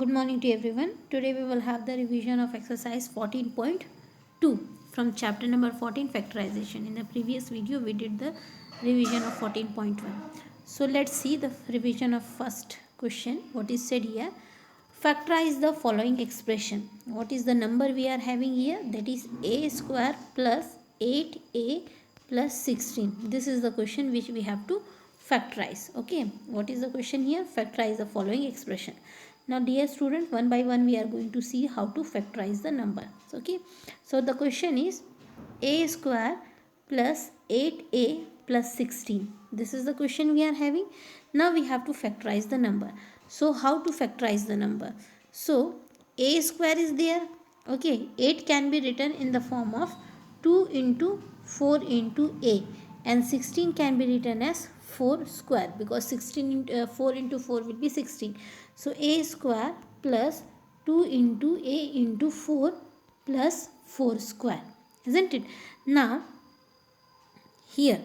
Good morning to everyone. Today we will have the revision of exercise 14.2 from chapter number 14 factorization. In the previous video we did the revision of 14.1. So let's see the revision of first question. What is said here? Factorize the following expression. What is the number we are having here? That is a square plus 8a plus 16. This is the question which we have to factorize. Okay, what is the question here? Factorize the following expression. Now dear student, one by one we are going to see how to factorize the number. Okay, so the question is a square plus 8a plus 16. This is the question we are having. Now we have to factorize the number. So how to factorize the number? So a square is there. Okay, 8 can be written in the form of 2 into 4 into a, and 16 can be written as 4 square, because 4 into 4 will be 16. So a square plus 2 into a into 4 plus 4 square, isn't it? Now here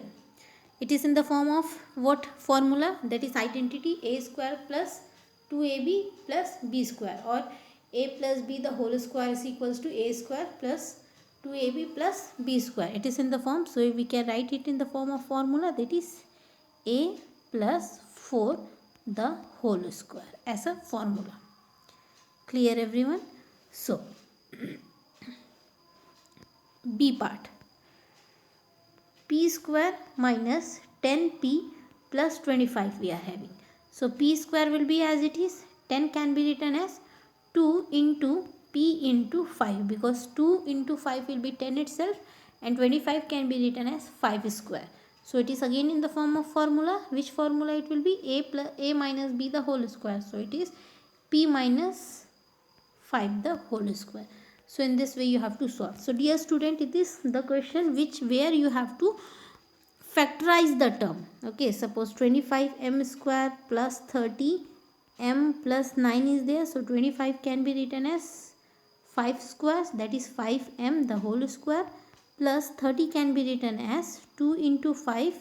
it is in the form of what formula? That is identity a square plus 2ab plus b square, or a plus b the whole square is equals to a square plus 2ab plus b square. It is in the form, so we can write it in the form of formula, that is a plus 4 the whole square as a formula. Clear everyone? So b part, p square minus 10p plus 25 we are having. So p square will be as it is. 10 can be written as 2 into p into 5, because 2 into 5 will be 10 itself, and 25 can be written as 5 square. So it is again in the form of formula. Which formula it will be? A minus b the whole square. So it is p minus 5 the whole square. So in this way you have to solve. So dear student, it is the question where you have to factorize the term. Okay, suppose 25m square plus 30m plus 9 is there. So 25 can be written as 5 squares, that is 5m the whole square, plus 30 can be written as 2 into 5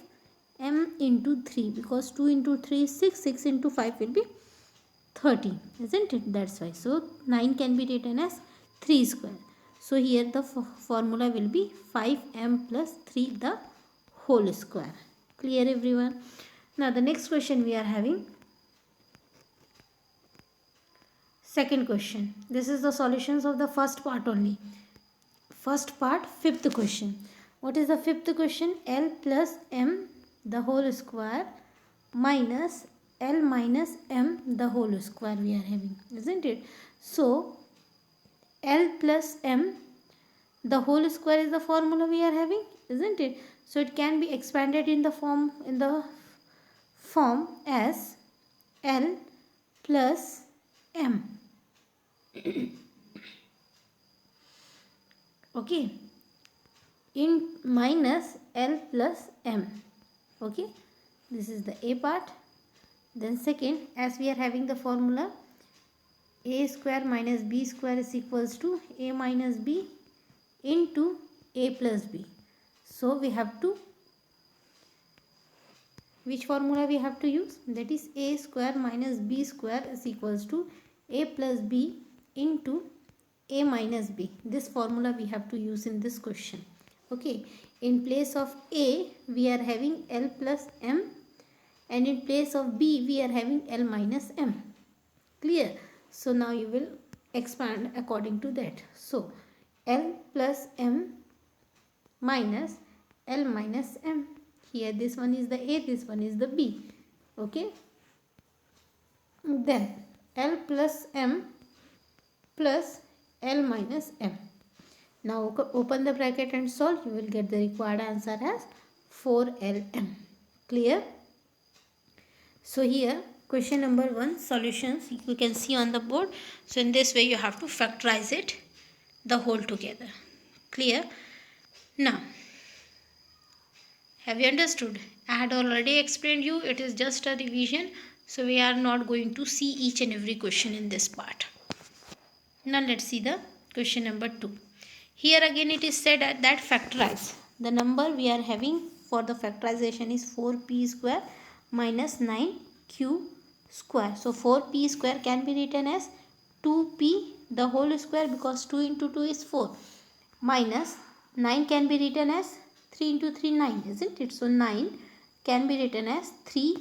m into 3, because 2 into 3 is 6, 6 into 5 will be 30, isn't it? That's why. So 9 can be written as 3 square. So here the formula will be 5m plus 3 the whole square. Clear everyone? Now the next question we are having. Second question. This is the solutions of the first part only. First part, fifth question. What is the fifth question? L plus m the whole square minus L minus m the whole square we are having, isn't it? So L plus m the whole square is the formula we are having, isn't it? So it can be expanded in the form as L plus m. Okay, in minus L plus m. Okay, this is the a part. Then second, as we are having the formula, a square minus b square is equals to a minus b into a plus b. So we have to, which formula we have to use? That is a square minus b square is equals to a plus b into a minus b. This formula we have to use in this question. Okay, in place of a we are having L plus m, and in place of b we are having L minus m. Clear? So now you will expand according to that. So L plus m minus L minus m. Here this one is the a, this one is the b. Okay, then L plus m plus L minus m. Now open the bracket and solve. You will get the required answer as 4LM. Clear? So here question number 1 solutions you can see on the board. So in this way you have to factorize it the whole together. Clear? Now have you understood? I had already explained you, it is just a revision. So we are not going to see each and every question in this part. Now let's see the question number 2. Here again it is said that factorize. The number we are having for the factorization is 4p square minus 9q square. So 4p square can be written as 2p the whole square, because 2 into 2 is 4, minus 9 can be written as 3 into 3 9, isn't it? So 9 can be written as 3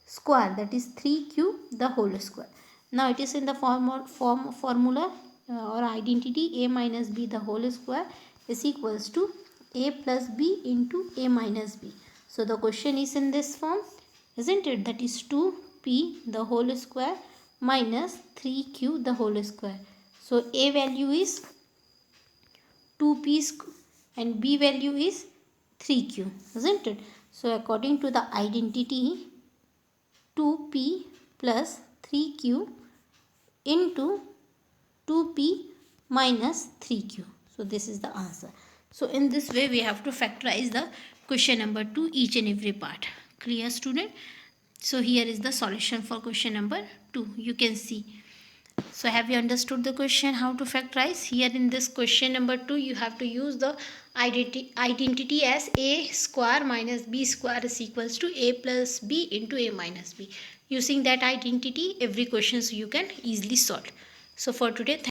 square, that is 3 cube the whole square. Now it is in the formula or identity, a minus b the whole square is equals to a plus b into a minus b. So the question is in this form, isn't it? That is 2p the whole square minus 3q the whole square. So a value is 2p and b value is 3q, isn't it? So according to the identity, 2p plus 3q into 2p minus 3q. So this is the answer. So in this way we have to factorize the question number 2 each and every part. Clear, student? So here is the solution for question number 2. You can see. So have you understood the question how to factorize? Here in this question number 2 you have to use the identity as a square minus b square is equals to a plus b into a minus b. Using that identity, every question you can easily solve. So for today,